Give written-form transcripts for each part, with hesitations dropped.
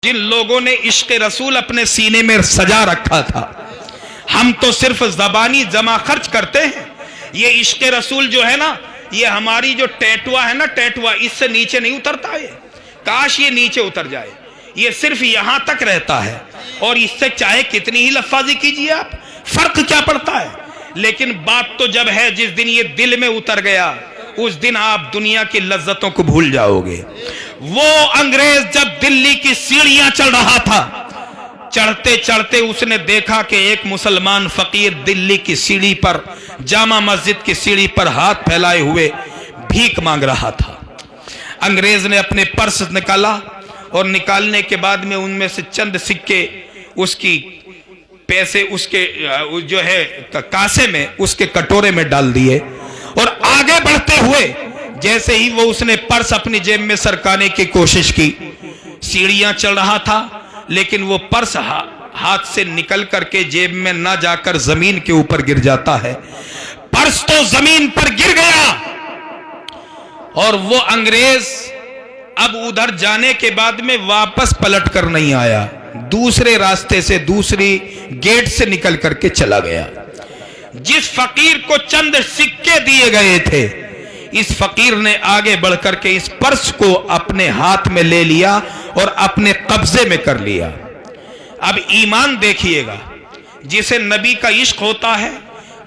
جن لوگوں نے عشق رسول اپنے سینے میں سجا رکھا تھا، ہم تو صرف زبانی جمع خرچ کرتے ہیں. یہ عشق رسول جو ہے نا، یہ ہماری جو ٹیٹوا ہے نا، ٹیٹوا اس سے نیچے نہیں اترتا ہے. کاش یہ نیچے اتر جائے. یہ صرف یہاں تک رہتا ہے، اور اس سے چاہے کتنی ہی لفاظی کیجئے آپ، فرق کیا پڑتا ہے. لیکن بات تو جب ہے جس دن یہ دل میں اتر گیا، اس دن آپ دنیا کی لذتوں کو بھول جاؤ گے. وہ انگریز جب دلی کی سیڑھیاں چڑھ رہا تھا، چڑھتے چڑھتے اس نے دیکھا کہ ایک مسلمان فقیر دلی کی سیڑھی پر، جامع مسجد کی سیڑھی پر ہاتھ پھیلائے ہوئے بھیک مانگ رہا تھا. انگریز نے اپنے پرس نکالا، اور نکالنے کے بعد میں ان میں سے چند سکے اس کی پیسے اس کے جو ہے کاسے میں، اس کے کٹورے میں ڈال دیے. اور آگے بڑھتے ہوئے جیسے ہی وہ اس نے پرس اپنی جیب میں سرکانے کی کوشش کی، سیڑھیاں چل رہا تھا لیکن وہ پرس ہاتھ سے نکل کر کے جیب میں نہ جا کر زمین کے اوپر گر جاتا ہے. پرس تو زمین پر گر گیا، اور وہ انگریز اب ادھر جانے کے بعد میں واپس پلٹ کر نہیں آیا، دوسرے راستے سے، دوسری گیٹ سے نکل کر کے چلا گیا. جس فقیر کو چند سکے دیے گئے تھے، اس فقیر نے آگے بڑھ کر کے اس پرس کو اپنے ہاتھ میں لے لیا اور اپنے قبضے میں کر لیا. اب ایمان دیکھیے گا، جسے نبی کا عشق ہوتا ہے،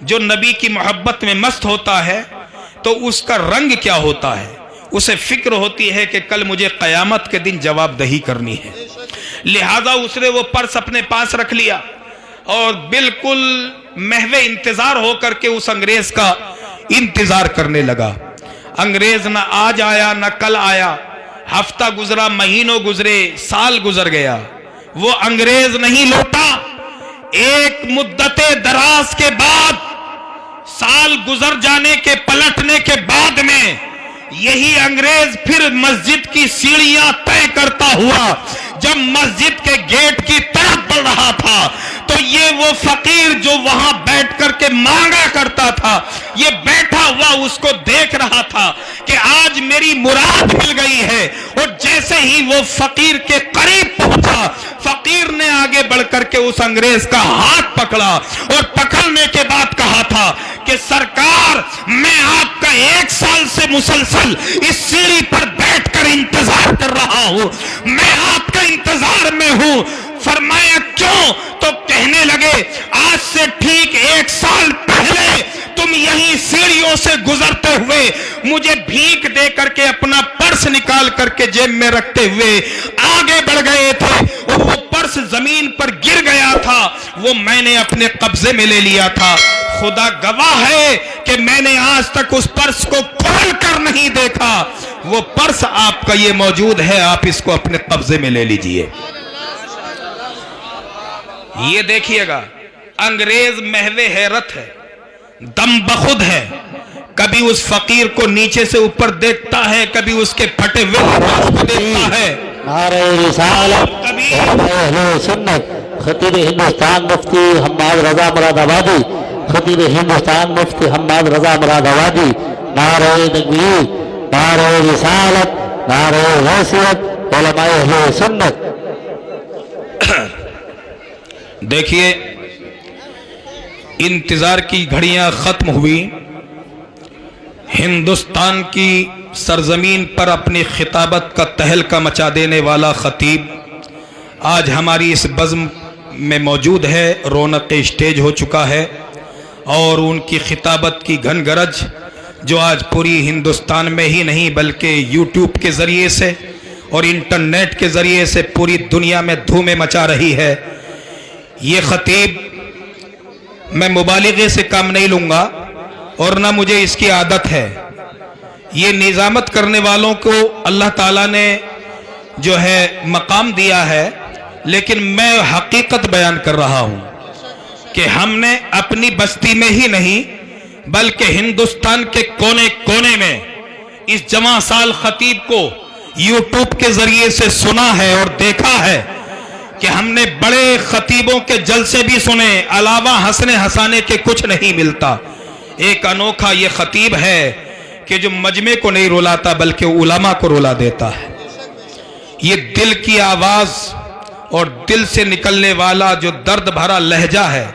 جو نبی کی محبت میں مست ہوتا ہے، تو اس کا رنگ کیا ہوتا ہے. اسے فکر ہوتی ہے کہ کل مجھے قیامت کے دن جواب دہی کرنی ہے. لہذا اس نے وہ پرس اپنے پاس رکھ لیا، اور بالکل محو انتظار ہو کر کے اس انگریز کا انتظار کرنے لگا. انگریز نہ آج آیا نہ کل آیا، ہفتہ گزرا، مہینوں گزرے، سال گزر گیا، وہ انگریز نہیں لوٹا. ایک مدت دراز کے بعد، سال گزر جانے کے پلٹنے کے بعد میں، یہی انگریز پھر مسجد کی سیڑھیاں طے کرتا ہوا جب مسجد کے گیٹ کی طرف بڑھ رہا تھا، تو یہ وہ فقیر جو وہاں بیٹھ کر کے مانگا کرتا تھا، یہ بیٹھا ہوا اس کو دیکھ رہا تھا کہ آج میری مراد مل گئی ہے. اور جیسے ہی وہ فقیر کے قریب پہنچا، فقیر نے آگے بڑھ کر کے اس انگریز کا ہاتھ پکڑا، اور پکڑنے کے بعد کہا تھا کہ سرکار، میں آپ کا 1 سال سے مسلسل اس سیڑھی پر بیٹھ کر انتظار کر رہا ہوں، میں آپ کا انتظار میں ہوں. فرمایا کیوں؟ تو کہنے لگے آج سے ٹھیک 1 سال پہلے تم یہیں سیڑھیوں سے گزرتے ہوئے مجھے بھیک دے کر کے اپنا پرس نکال کر کے جیب میں رکھتے ہوئے آگے بڑھ گئے تھے، اور وہ پرس زمین پر گر گیا تھا، وہ میں نے اپنے قبضے میں لے لیا تھا. خدا گواہ ہے کہ میں نے آج تک اس پرس کو کھول کر نہیں دیکھا. وہ پرس آپ کا یہ موجود ہے، آپ اس کو اپنے قبضے میں لے لیجئے. یہ دیکھیے گا، انگریز محو حیرت ہے، دم بخود ہے. کبھی اس فقیر کو نیچے سے اوپر دیکھتا ہے، کبھی اس کے پھٹے ہوئے لباس کو دیکھتا ہے. نعرہ رسالت، اہل سنت، خطیب ہندوستان مفتی حماد رضا مراد آبادی، خطیب ہندوستان مفتی حماد رضا مراد آبادی. نعرہ تکبیر، نعرہ رسالت، نعرہ حیثیت، علماء اہل سنت. دیکھیے، انتظار کی گھڑیاں ختم ہوئی. ہندوستان کی سرزمین پر اپنی خطابت کا تہلکہ مچا دینے والا خطیب آج ہماری اس بزم میں موجود ہے. رونق اسٹیج ہو چکا ہے، اور ان کی خطابت کی گھن گرج جو آج پوری ہندوستان میں ہی نہیں بلکہ یوٹیوب کے ذریعے سے اور انٹرنیٹ کے ذریعے سے پوری دنیا میں دھومیں مچا رہی ہے. یہ خطیب میں مبالغے سے کام نہیں لوں گا، اور نہ مجھے اس کی عادت ہے. یہ نظامت کرنے والوں کو اللہ تعالیٰ نے جو ہے مقام دیا ہے، لیکن میں حقیقت بیان کر رہا ہوں کہ ہم نے اپنی بستی میں ہی نہیں بلکہ ہندوستان کے کونے کونے میں اس جواں سال خطیب کو یوٹیوب کے ذریعے سے سنا ہے اور دیکھا ہے کہ ہم نے بڑے خطیبوں کے جلسے بھی سنے، علاوہ ہنسنے ہنسانے کے کچھ نہیں ملتا. ایک انوکھا یہ خطیب ہے کہ جو مجمع کو نہیں رلاتا بلکہ علماء کو رلا دیتا ہے. یہ دل کی آواز اور دل سے نکلنے والا جو درد بھرا لہجہ ہے،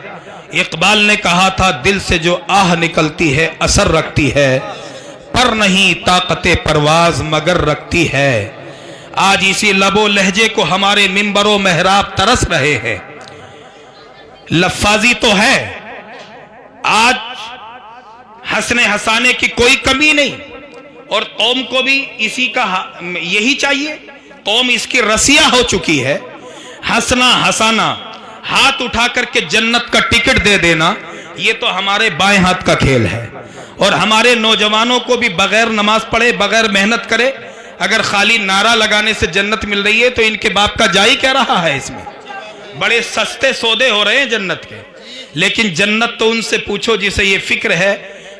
اقبال نے کہا تھا دل سے جو آہ نکلتی ہے اثر رکھتی ہے، پر نہیں طاقت پرواز مگر رکھتی ہے۔ آج اسی لب و لہجے کو ہمارے منبر و محراب ترس رہے ہیں۔ لفاظی تو ہے، آج ہنسنے ہنسانے کی کوئی کمی نہیں، اور قوم کو بھی اسی کا یہی چاہیے۔ قوم اس کی رسیہ ہو چکی ہے، ہنسنا ہنسانا، ہاتھ اٹھا کر کے جنت کا ٹکٹ دے دینا، یہ تو ہمارے بائیں ہاتھ کا کھیل ہے۔ اور ہمارے نوجوانوں کو بھی بغیر نماز پڑھے، بغیر محنت کرے، اگر خالی نعرہ لگانے سے جنت مل رہی ہے تو ان کے باپ کا جائی کہہ رہا ہے اس میں۔ بڑے سستے سودے ہو رہے ہیں جنت کے، لیکن جنت تو ان سے پوچھو جسے یہ فکر ہے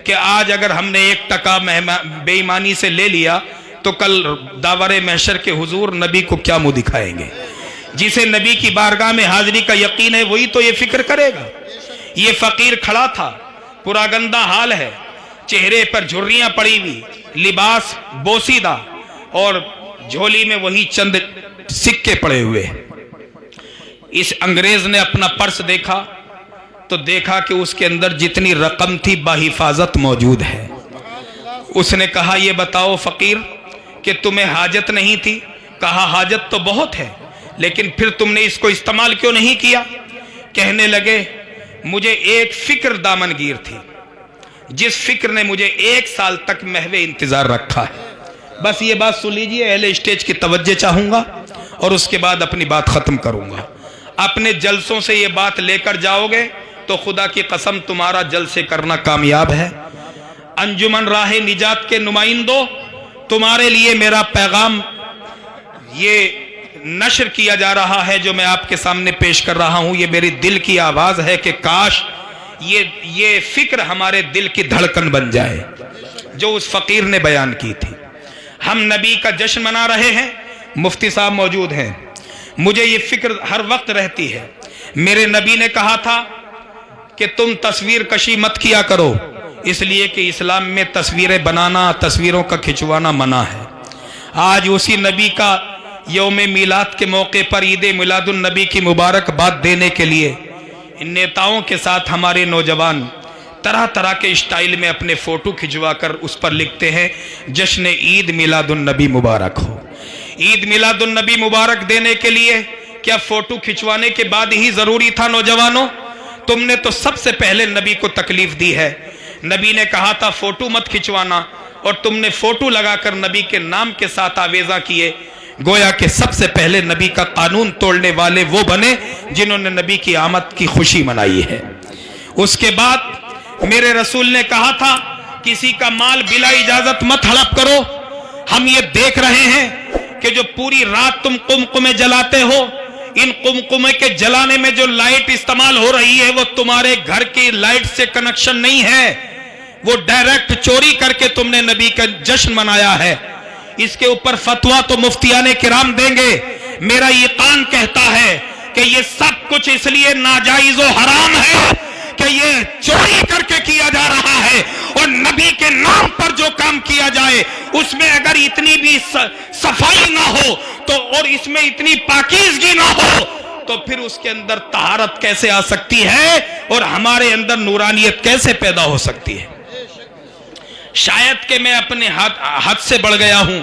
کہ آج اگر ہم نے 1% بے ایمانی سے لے لیا تو کل داور محشر کے حضور نبی کو کیا منہ دکھائیں گے۔ جسے نبی کی بارگاہ میں حاضری کا یقین ہے وہی تو یہ فکر کرے گا۔ یہ فقیر کھڑا تھا، پورا گندہ حال ہے، چہرے پر جھریاں پڑی ہوئی، لباس بوسیدہ، اور جھولی میں وہی چند سکے پڑے ہوئے۔ اس انگریز نے اپنا پرس دیکھا تو دیکھا کہ اس کے اندر جتنی رقم تھی بحفاظت موجود ہے۔ اس نے کہا یہ بتاؤ فقیر کہ تمہیں حاجت نہیں تھی؟ کہا حاجت تو بہت ہے، لیکن پھر تم نے اس کو استعمال کیوں نہیں کیا؟ کہنے لگے مجھے ایک فکر دامنگیر تھی، جس فکر نے مجھے 1 سال تک محو انتظار رکھا ہے۔ بس یہ بات سن لیجئے، اہل اسٹیج کی توجہ چاہوں گا اور اس کے بعد اپنی بات ختم کروں گا۔ اپنے جلسوں سے یہ بات لے کر جاؤ گے تو خدا کی قسم تمہارا جلسے کرنا کامیاب ہے۔ انجمن راہ نجات کے نمائندوں، تمہارے لیے میرا پیغام یہ نشر کیا جا رہا ہے جو میں آپ کے سامنے پیش کر رہا ہوں۔ یہ میری دل کی آواز ہے کہ کاش یہ فکر ہمارے دل کی دھڑکن بن جائے جو اس فقیر نے بیان کی تھی۔ ہم نبی کا جشن منا رہے ہیں، مفتی صاحب موجود ہیں، مجھے یہ فکر ہر وقت رہتی ہے۔ میرے نبی نے کہا تھا کہ تم تصویر کشی مت کیا کرو، اس لیے کہ اسلام میں تصویریں بنانا، تصویروں کا کھنچوانا منع ہے۔ آج اسی نبی کا یوم میلاد کے موقع پر عید میلاد النبی کی مبارکباد دینے کے لیے ان نیتاؤں کے ساتھ ہمارے نوجوان طرح طرح کے اسٹائل میں اپنے فوٹو کھنچوا کر اس پر لکھتے ہیں جشن عید میلاد النبی مبارک ہو۔ عید میلاد النبی مبارک دینے کے لیے کیا فوٹو کھنچوانے کے بعد ہی ضروری تھا؟ نوجوانوں، تم نے تو سب سے پہلے نبی کو تکلیف دی ہے۔ نبی نے کہا تھا فوٹو مت کھنچوانا، اور تم نے فوٹو لگا کر نبی کے نام کے ساتھ آویزہ کیے۔ گویا کہ سب سے پہلے نبی کا قانون توڑنے والے وہ بنے جنہوں نے نبی کی آمد کی خوشی منائی ہے۔ اس کے بعد میرے رسول نے کہا تھا کسی کا مال بلا اجازت مت ہڑپ کرو۔ ہم یہ دیکھ رہے ہیں کہ جو پوری رات تم قمقمے جلاتے ہو، ان قمقمے کے جلانے میں جو لائٹ استعمال ہو رہی ہے وہ تمہارے گھر کی لائٹ سے کنیکشن نہیں ہے، وہ ڈائریکٹ چوری کر کے تم نے نبی کا جشن منایا ہے۔ اس کے اوپر فتویٰ تو مفتیان کرام دیں گے۔ میرا یقین کہتا ہے کہ یہ سب کچھ اس لیے ناجائز و حرام ہے کہ یہ چوری کر کے کیا جا رہا ہے، اور نبی کے نام پر جو کام کیا جائے اس میں اگر اتنی بھی صفائی نہ ہو تو، اور اس میں اتنی پاکیزگی نہ ہو تو پھر اس کے اندر طہارت کیسے آ سکتی ہے اور ہمارے اندر نورانیت کیسے پیدا ہو سکتی ہے؟ شاید کہ میں اپنے حد سے بڑھ گیا ہوں،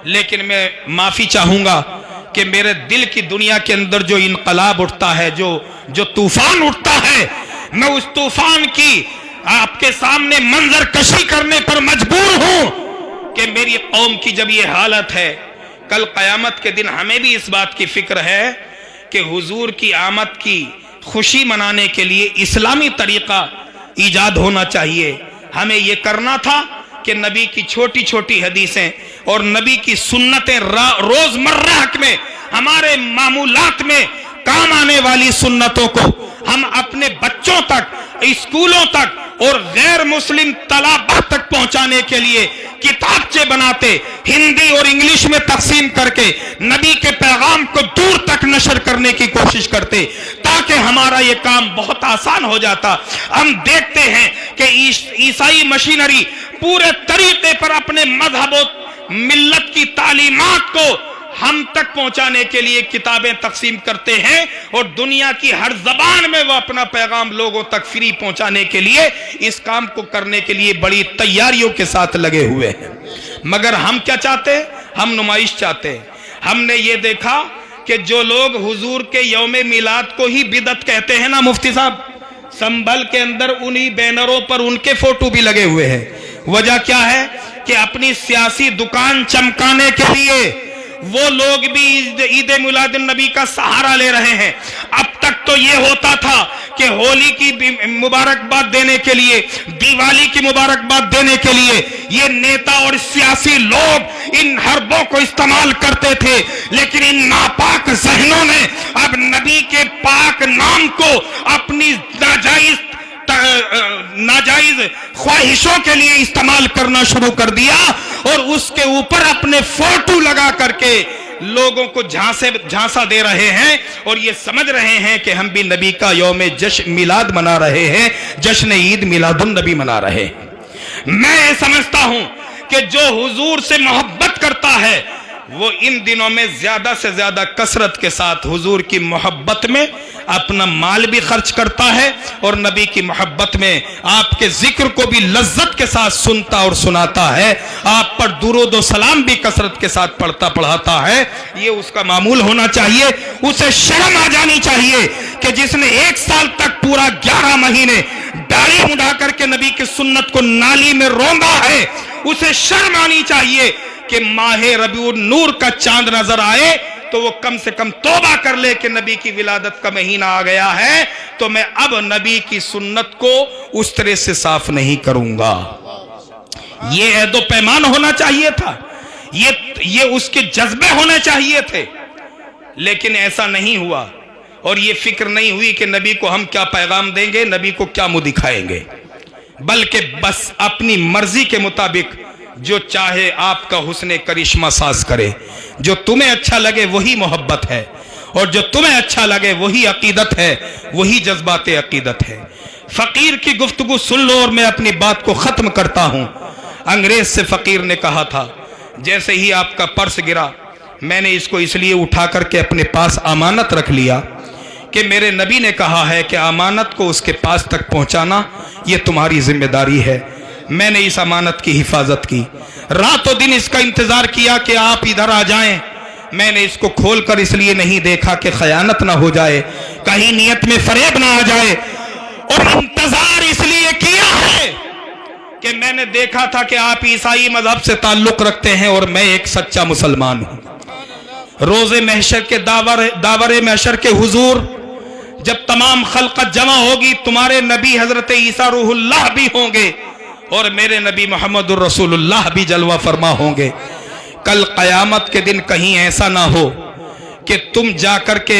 لیکن میں معافی چاہوں گا کہ میرے دل کی دنیا کے اندر جو انقلاب اٹھتا ہے، جو طوفان اٹھتا ہے، میں اس طوفان کی آپ کے سامنے منظر کشی کرنے پر مجبور ہوں کہ میری قوم کی جب یہ حالت ہے، کل قیامت کے دن ہمیں بھی اس بات کی فکر ہے کہ حضور کی آمد کی خوشی منانے کے لیے اسلامی طریقہ ایجاد ہونا چاہیے۔ ہمیں یہ کرنا تھا کہ نبی کی چھوٹی چھوٹی حدیثیں اور نبی کی سنتیں روزمرہ میں ہمارے معمولات میں کام آنے والی سنتوں کو ہم اپنے بچوں تک، اسکولوں تک اور غیر مسلم طلباء تک پہنچانے کے لیے کتابچے بناتے، ہندی اور انگلش میں تقسیم کر کے نبی کے پیغام کو دور تک نشر کرنے کی کوشش کرتے، تاکہ ہمارا یہ کام بہت آسان ہو جاتا۔ ہم دیکھتے ہیں کہ عیسائی مشینری پورے طریقے پر اپنے مذہب و ملت کی تعلیمات کو ہم تک پہنچانے کے لیے کتابیں تقسیم کرتے ہیں اور دنیا کی ہر زبان میں وہ اپنا پیغام لوگوں تک فری پہنچانے کے لیے اس کام کو کرنے کے لیے بڑی تیاریوں کے ساتھ لگے ہوئے ہیں. مگر ہم کیا چاہتے ہیں؟ ہم نمائش چاہتے ہیں. ہم نے یہ دیکھا کہ جو لوگ حضور کے یوم میلاد کو ہی بدعت کہتے ہیں نا مفتی صاحب، سنبھل کے اندر انہی بینروں پر ان کے فوٹو بھی لگے ہوئے ہیں. وجہ کیا ہے کہ اپنی سیاسی دکان چمکانے کے لیے وہ لوگ بھی عید میلاد النبی کا سہارا لے رہے ہیں. اب تک تو یہ ہوتا تھا کہ ہولی کی مبارکباد دینے کے لیے، دیوالی کی مبارکباد دینے کے لیے یہ نیتا اور سیاسی لوگ ان حربوں کو استعمال کرتے تھے، لیکن ان ناپاک ذہنوں نے اب نبی کے پاک نام کو اپنی ناجائز خواہشوں کے لیے استعمال کرنا شروع کر دیا اور اس کے اوپر اپنے فوٹو لگا کر کے لوگوں کو جھانسا دے رہے ہیں اور یہ سمجھ رہے ہیں کہ ہم بھی نبی کا یوم جشن میلاد منا رہے ہیں، جشن عید میلاد النبی منا رہے ہیں. میں یہ سمجھتا ہوں کہ جو حضور سے محبت کرتا ہے وہ ان دنوں میں زیادہ سے زیادہ کثرت کے ساتھ حضور کی محبت میں اپنا مال بھی خرچ کرتا ہے اور نبی کی محبت میں آپ کے ذکر کو بھی لذت کے ساتھ سنتا اور سناتا ہے، آپ پر درود و سلام بھی کثرت کے ساتھ پڑھاتا ہے. یہ اس کا معمول ہونا چاہیے. اسے شرم آ جانی چاہیے کہ جس نے 1 سال تک پورا 11 مہینے داڑھی مڈا کر کے نبی کی سنت کو نالی میں روندا ہے، اسے شرم آنی چاہیے کہ ماہ ربیع النور کا چاند نظر آئے تو وہ کم سے کم توبہ کر لے کہ نبی کی ولادت کا مہینہ آ گیا ہے تو میں اب نبی کی سنت کو اس طرح سے صاف نہیں کروں گا. یہ عہد و پیمان ہونا چاہیے تھا، یہ اس کے جذبے ہونے چاہیے تھے، لیکن ایسا نہیں ہوا اور یہ فکر نہیں ہوئی کہ نبی کو ہم کیا پیغام دیں گے، نبی کو کیا منہ دکھائیں گے، بلکہ بس اپنی مرضی کے مطابق جو چاہے آپ کا حسن کرشمہ ساز کرے. جو تمہیں اچھا لگے وہی محبت ہے اور جو تمہیں اچھا لگے وہی عقیدت ہے، وہی جذبات عقیدت ہے. فقیر کی گفتگو سن لو اور میں اپنی بات کو ختم کرتا ہوں. انگریز سے فقیر نے کہا تھا جیسے ہی آپ کا پرس گرا میں نے اس کو اس لیے اٹھا کر کے اپنے پاس امانت رکھ لیا کہ میرے نبی نے کہا ہے کہ امانت کو اس کے پاس تک پہنچانا یہ تمہاری ذمہ داری ہے. میں نے اس امانت کی حفاظت کی، رات و دن اس کا انتظار کیا کہ آپ ادھر آ جائیں. میں نے اس کو کھول کر اس لیے نہیں دیکھا کہ خیانت نہ ہو جائے، کہیں نیت میں فریب نہ آ جائے، اور انتظار اس لیے کیا ہے کہ میں نے دیکھا تھا کہ آپ عیسائی مذہب سے تعلق رکھتے ہیں اور میں ایک سچا مسلمان ہوں. روز محشر کے داور محشر کے حضور جب تمام خلقت جمع ہوگی تمہارے نبی حضرت عیسیٰ روح اللہ بھی ہوں گے اور میرے نبی محمد الرسول اللہ بھی جلوہ فرما ہوں گے. کل قیامت کے دن کہیں ایسا نہ ہو کہ تم جا کر کے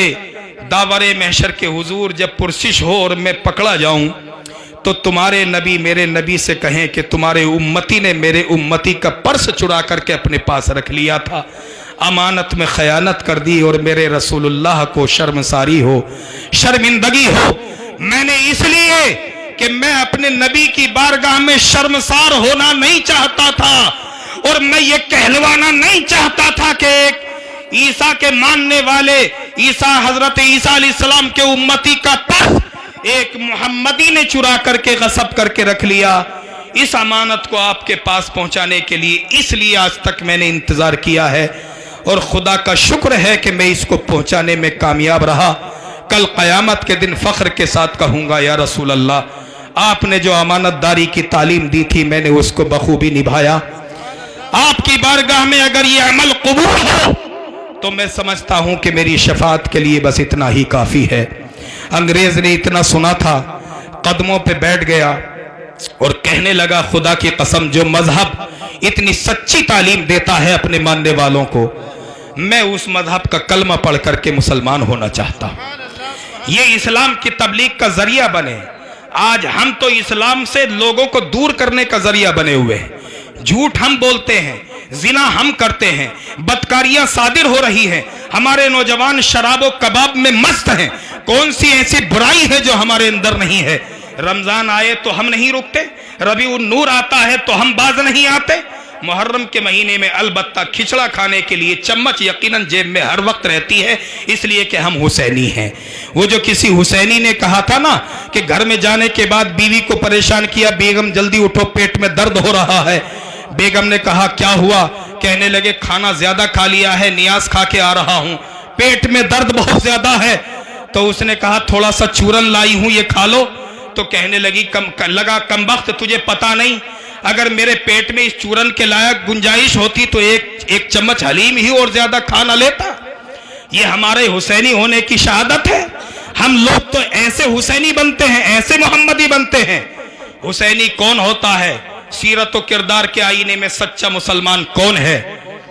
داور محشر کے حضور جب پرسش ہو اور میں پکڑا جاؤں تو تمہارے نبی میرے نبی سے کہیں کہ تمہارے امتی نے میرے امتی کا پرس چرا کر کے اپنے پاس رکھ لیا تھا، امانت میں خیانت کر دی اور میرے رسول اللہ کو شرمساری ہو، شرمندگی ہو. میں نے اس لیے کہ میں اپنے نبی کی بارگاہ میں شرمسار ہونا نہیں چاہتا تھا اور میں یہ کہلوانا نہیں چاہتا تھا کہ ایک عیسیٰ کے ماننے والے حضرت عیسیٰ علیہ السلام کے امتی کا پرس ایک محمدی نے چرا کر کے غصب کر کے رکھ لیا. اس امانت کو آپ کے پاس پہنچانے کے لیے اس لیے آج تک میں نے انتظار کیا ہے اور خدا کا شکر ہے کہ میں اس کو پہنچانے میں کامیاب رہا. کل قیامت کے دن فخر کے ساتھ کہوں گا یا رسول اللہ آپ نے جو امانت داری کی تعلیم دی تھی میں نے اس کو بخوبی نبھایا. آپ کی بارگاہ میں اگر یہ عمل قبول ہو تو میں سمجھتا ہوں کہ میری شفاعت کے لیے بس اتنا ہی کافی ہے. انگریز نے اتنا سنا تھا، قدموں پہ بیٹھ گیا اور کہنے لگا خدا کی قسم جو مذہب اتنی سچی تعلیم دیتا ہے اپنے ماننے والوں کو، میں اس مذہب کا کلمہ پڑھ کر کے مسلمان ہونا چاہتا ہوں، یہ اسلام کی تبلیغ کا ذریعہ بنے. آج ہم تو اسلام سے لوگوں کو دور کرنے کا ذریعہ بنے ہوئے ہیں. جھوٹ ہم بولتے ہیں، زنا ہم کرتے ہیں، بدکاریاں صادر ہو رہی ہیں، ہمارے نوجوان شراب و کباب میں مست ہیں. کون سی ایسی برائی ہے جو ہمارے اندر نہیں ہے؟ رمضان آئے تو ہم نہیں رکتے، ربیع النور آتا ہے تو ہم باز نہیں آتے. محرم کے مہینے میں البتہ کھچڑا کھانے کے لیے چمچ یقیناً جیب میں ہر وقت رہتی ہے، اس لیے کہ ہم حسینی ہیں۔ وہ جو کسی حسینی نے کہا تھا نا کہ گھر میں جانے کے بعد بیوی کو پریشان کیا، بیگم جلدی اٹھو پیٹ میں درد ہو رہا ہے۔ بیگم نے کہا کیا ہوا؟ کہنے لگے کھانا زیادہ کھا لیا ہے، نیاز کھا کے آ رہا ہوں، پیٹ میں درد بہت زیادہ ہے۔ تو اس نے کہا تھوڑا سا چورن لائی ہوں، یہ کھا لو۔ تو کہنے لگا کمبخت تجھے پتا نہیں، اگر میرے پیٹ میں اس چورن کے لائق گنجائش ہوتی تو ایک چمچ حلیم ہی اور زیادہ کھانا لیتا۔ یہ ہمارے حسینی ہونے کی شہادت ہے۔ ہم لوگ تو ایسے حسینی بنتے ہیں، ایسے محمدی بنتے ہیں۔ حسینی کون ہوتا ہے؟ سیرت و کردار کے آئینے میں سچا مسلمان کون ہے؟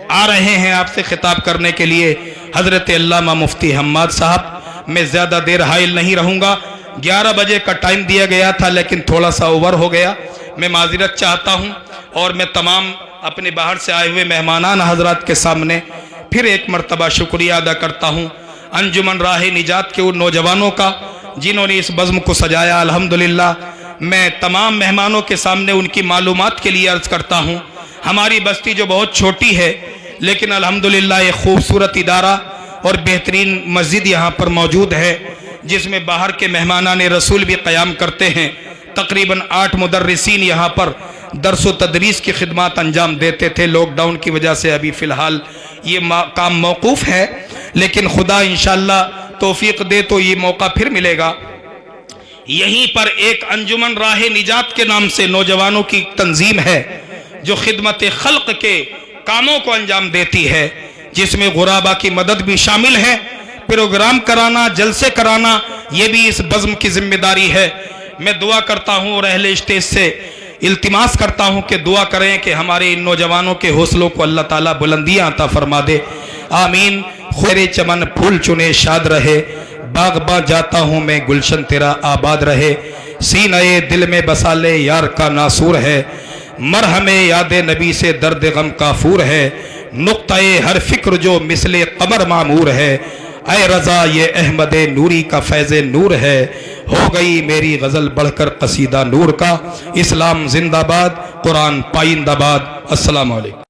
آ رہے ہیں آپ سے خطاب کرنے کے لیے حضرت علامہ مفتی حماد صاحب۔ میں زیادہ دیر حائل نہیں رہوں گا، 11 بجے کا ٹائم دیا گیا تھا لیکن تھوڑا سا اوور ہو گیا، میں معذرت چاہتا ہوں۔ اور میں تمام اپنے باہر سے آئے ہوئے مہمانان حضرات کے سامنے پھر ایک مرتبہ شکریہ ادا کرتا ہوں انجمن راہ نجات کے ان نوجوانوں کا جنہوں نے اس بزم کو سجایا۔ الحمدللہ میں تمام مہمانوں کے سامنے ان کی معلومات کے لیے عرض کرتا ہوں، ہماری بستی جو بہت چھوٹی ہے لیکن الحمدللہ ایک خوبصورت ادارہ اور بہترین مسجد یہاں پر موجود ہے، جس میں باہر کے مہمانان رسول بھی قیام کرتے ہیں۔ تقریباً 8 مدرسین یہاں پر درس و تدریس کی خدمات انجام دیتے تھے۔ لاک ڈاؤن کی وجہ سے ابھی فی الحال یہ کام موقوف ہے، لیکن خدا انشاءاللہ توفیق دے تو یہ موقع پھر ملے گا۔ یہیں پر ایک انجمن راہ نجات کے نام سے نوجوانوں کی تنظیم ہے جو خدمت خلق کے کاموں کو انجام دیتی ہے، جس میں غرابہ کی مدد بھی شامل ہے۔ پروگرام کرانا، جلسے کرانا، یہ بھی اس بزم کی ذمہ داری ہے۔ میں دعا کرتا ہوں اور اہل اسٹیج سے التماس کرتا ہوں کہ دعا کریں کہ ہمارے ان نوجوانوں کے حوصلوں کو اللہ تعالیٰ بلندیاں عطا فرما دے، آمین۔ خیر چمن پھول چنے شاد رہے، باغ باں جاتا ہوں میں گلشن تیرا آباد رہے، سینہ دل میں بسا لے یار کا ناصور ہے، مرہم یاد نبی سے درد غم کافور ہے، نقطۂ ہر فکر جو مثل قمر معمور ہے، اے رضا یہ احمد نوری کا فیض نور ہے، ہو گئی میری غزل بڑھ کر قصیدہ نور کا، اسلام زندہ باد، قرآن پائندہ باد۔ السلام علیکم۔